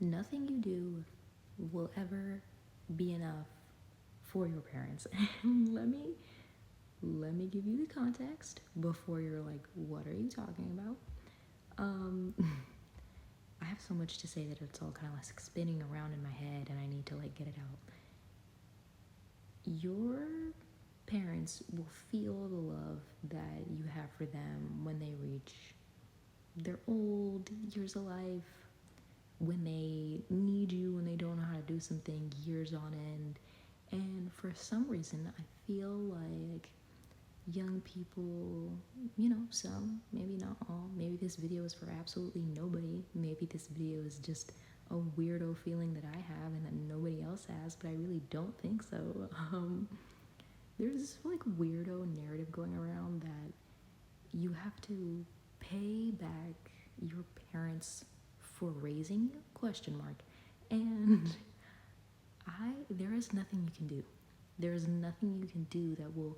nothing you do will ever be enough for your parents. And let me give you the context before you're like, what are you talking about? Um I have so much to say that it's all kind of like spinning around in my head and I need to like get it out. Your parents will feel the love that you have for them when they reach their old years of life, when they need you, when they don't know how to do something years on end. And for some reason, I feel like young people, some, maybe not all, maybe this video is for absolutely nobody. Maybe this video is just a weirdo feeling that I have and that nobody else has, but I really don't think so. There's this like weirdo narrative going around that you have to pay back your parents for raising you, question mark. And there is nothing you can do. There is nothing you can do that will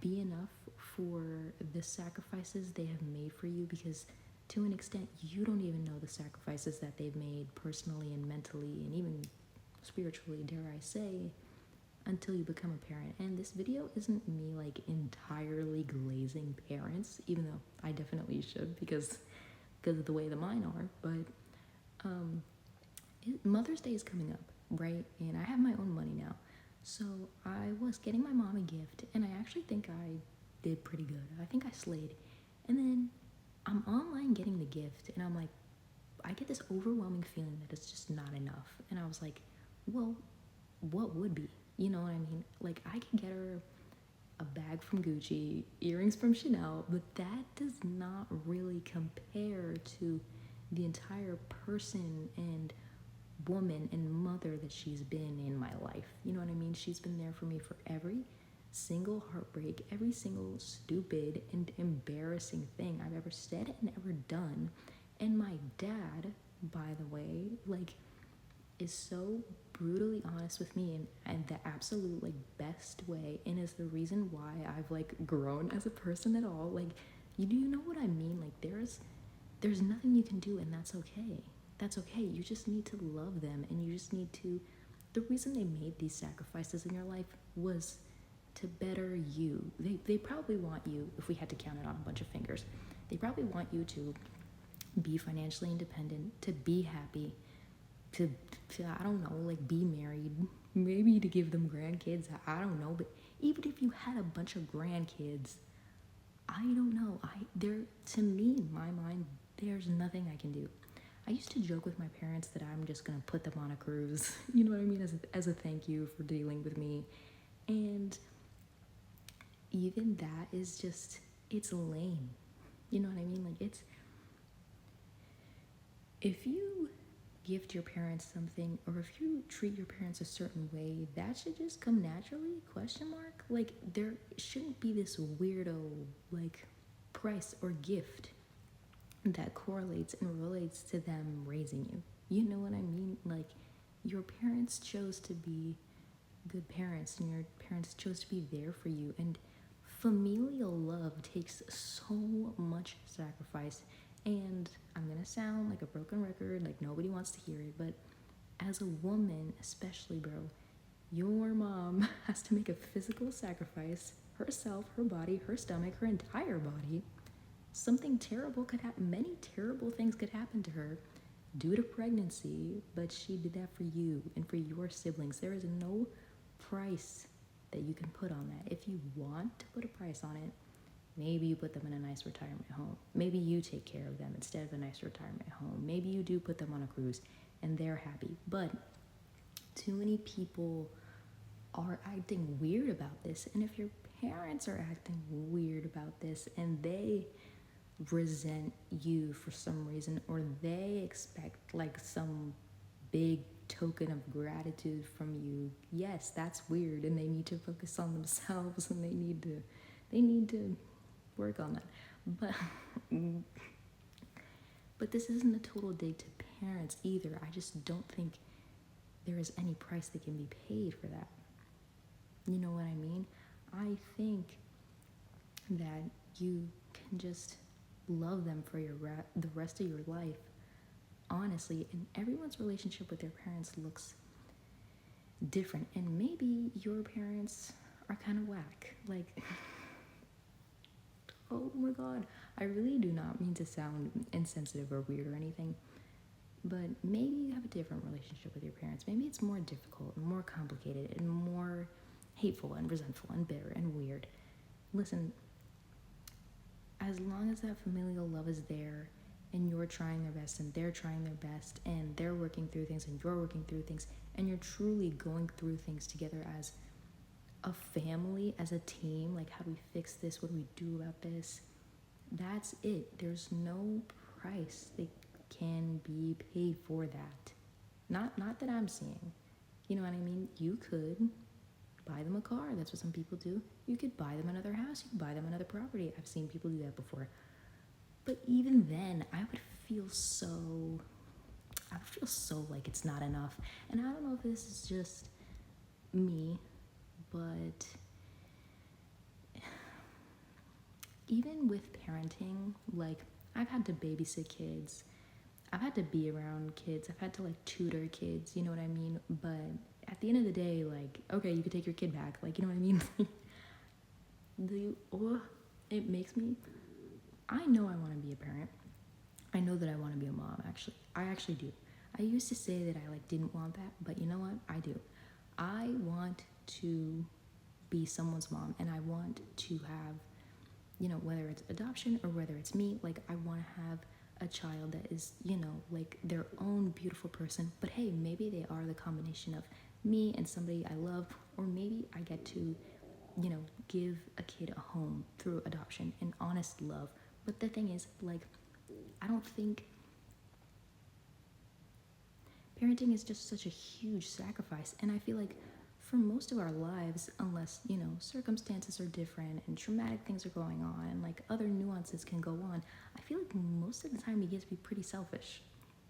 be enough for the sacrifices they have made for you, because to an extent you don't even know the sacrifices that they've made personally and mentally and even spiritually, dare I say, until you become a parent. And this video isn't me like entirely glazing parents, even though I definitely should because of the way that mine are. But Mother's Day is coming up, right? And I have my own money now. So I was getting my mom a gift, and I actually think I did pretty good. I think I slayed. And then I'm online getting the gift, and I'm like, I get this overwhelming feeling that it's just not enough. And I was like, well, what would be? You know what I mean? Like, I can get her a bag from Gucci, earrings from Chanel, but that does not really compare to the entire person and woman and mother that she's been in my life. You know what I mean? She's been there for me for every single heartbreak, every single stupid and embarrassing thing I've ever said and ever done. And my dad, by the way, like, is so brutally honest with me and the absolute like best way, and is the reason why I've like grown as a person at all. Like, you know what I mean? Like, there's nothing you can do, and that's okay. That's okay. You just need to love them, and you just need to. The reason they made these sacrifices in your life was to better you. They probably want you, if we had to count it on a bunch of fingers, they probably want you to be financially independent, to be happy, to I don't know, like be married, maybe to give them grandkids. I don't know, but even if you had a bunch of grandkids, I don't know. To me, in my mind, there's nothing I can do. I used to joke with my parents that I'm just gonna put them on a cruise. You know what I mean? As a thank you for dealing with me, and even that is just, it's lame. You know what I mean? Like, it's, if you gift your parents something, or if you treat your parents a certain way, that should just come naturally, question mark. Like, there shouldn't be this weirdo like price or gift that correlates and relates to them raising you. You know what I mean? Like, your parents chose to be good parents, and your parents chose to be there for you, and familial love takes so much sacrifice. And I'm gonna sound like a broken record, like nobody wants to hear it, but as a woman especially, bro, your mom has to make a physical sacrifice, herself, her body, her stomach, her entire body. Something terrible could happen, many terrible things could happen to her due to pregnancy, but she did that for you and for your siblings. There is no price that you can put on that. If you want to put a price on it, maybe you put them in a nice retirement home. Maybe you take care of them instead of a nice retirement home. Maybe you do put them on a cruise and they're happy. But too many people are acting weird about this. And if your parents are acting weird about this and they resent you for some reason, or they expect like some big token of gratitude from you, yes, that's weird, and they need to focus on themselves, and they need to work on that. But this isn't a total dig to parents either. I just don't think there is any price that can be paid for that. You know what I mean? I think that you can just love them for the rest of your life honestly, and everyone's relationship with their parents looks different, and maybe your parents are kind of whack. Like, oh my god, I really do not mean to sound insensitive or weird or anything, but maybe you have a different relationship with your parents. Maybe it's more difficult and more complicated and more hateful and resentful and bitter and weird. Listen, as long as that familial love is there and you're trying their best and they're trying their best and they're working through things and you're working through things and you're truly going through things together as a family, as a team, like how do we fix this, what do we do about this, that's it. There's no price that can be paid for that. Not that I'm seeing. You know what I mean? You could buy them a car. That's what some people do. You could buy them another house. You could buy them another property. I've seen people do that before. But even then, I would feel so like it's not enough. And I don't know if this is just me, but even with parenting, like I've had to babysit kids. I've had to be around kids. I've had to like tutor kids, you know what I mean? But at the end of the day, like, okay, you could take your kid back. Like, you know what I mean? It makes me, I know I want to be a parent. I know that I want to be a mom, actually. I actually do. I used to say that I like didn't want that, but you know what? I do. I want to be someone's mom, and I want to have, you know, whether it's adoption or whether it's me, like I want to have a child that is, you know, like their own beautiful person. But hey, maybe they are the combination of me and somebody I love, or maybe I get to, you know, give a kid a home through adoption and honest love. But the thing is, like, I don't think parenting is just such a huge sacrifice. And I feel like for most of our lives, unless, you know, circumstances are different and traumatic things are going on and like other nuances can go on, I feel like most of the time you get to be pretty selfish.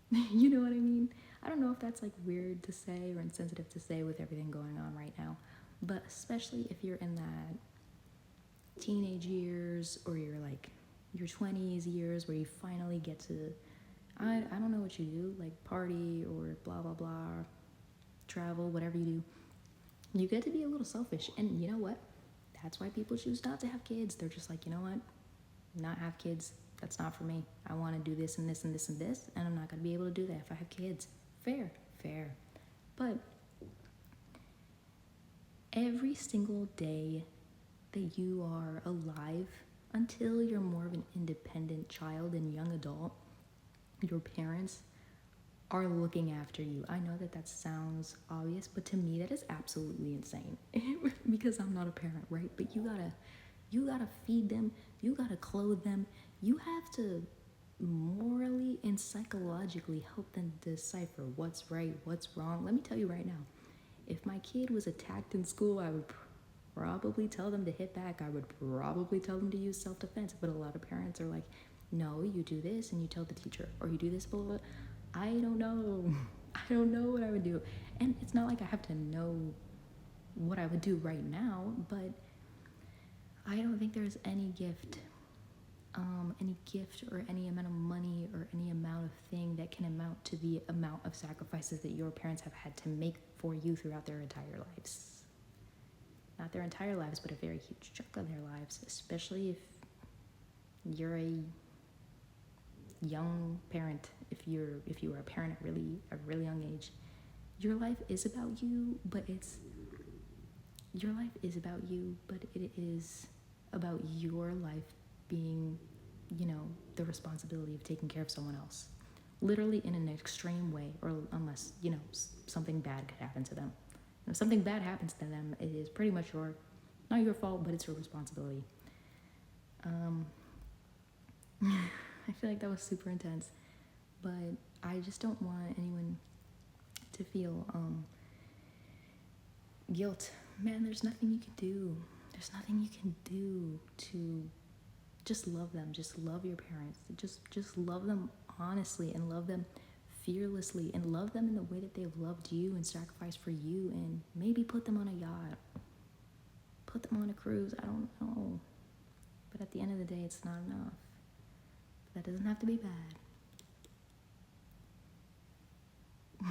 You know what I mean? I don't know if that's like weird to say or insensitive to say with everything going on right now, but especially if you're in that teenage years or you're like your 20s years where you finally get to, I don't know what you do, like party or blah, blah, blah, travel, whatever you do. You get to be a little selfish. And you know what? That's why people choose not to have kids. They're just like, you know what? Not have kids. That's not for me. I want to do this and this and this and this, and I'm not going to be able to do that if I have kids. Fair. But every single day that you are alive, until you're more of an independent child and young adult, your parents are looking after you. I know that sounds obvious, but to me that is absolutely insane because I'm not a parent, right? But you gotta feed them, you gotta clothe them, you have to morally and psychologically help them decipher what's right, what's wrong. Let me tell you right now, if my kid was attacked in school, I would probably tell them to hit back. I would probably tell them to use self-defense. But a lot of parents are like, no, you do this and you tell the teacher, or you do this, blah, blah, blah. I don't know. I don't know what I would do. And it's not like I have to know what I would do right now, but I don't think there's any gift or any amount of money or any amount of thing that can amount to the amount of sacrifices that your parents have had to make for you throughout their entire lives. Not their entire lives, but a very huge chunk of their lives, especially if you're a young parent, if you are a parent at a really young age. Your life is about you, but it is about your life being, you know, the responsibility of taking care of someone else, literally in an extreme way, or unless, you know, something bad could happen to them. And if something bad happens to them, it is pretty much not your fault, but it's your responsibility. I feel like that was super intense, but I just don't want anyone to feel guilt. Man, there's nothing you can do. There's nothing you can do to just love them. Just love your parents. Just love them honestly and love them fearlessly and love them in the way that they've loved you and sacrificed for you, and maybe put them on a yacht. Put them on a cruise. I don't know. But at the end of the day, it's not enough. That doesn't have to be bad.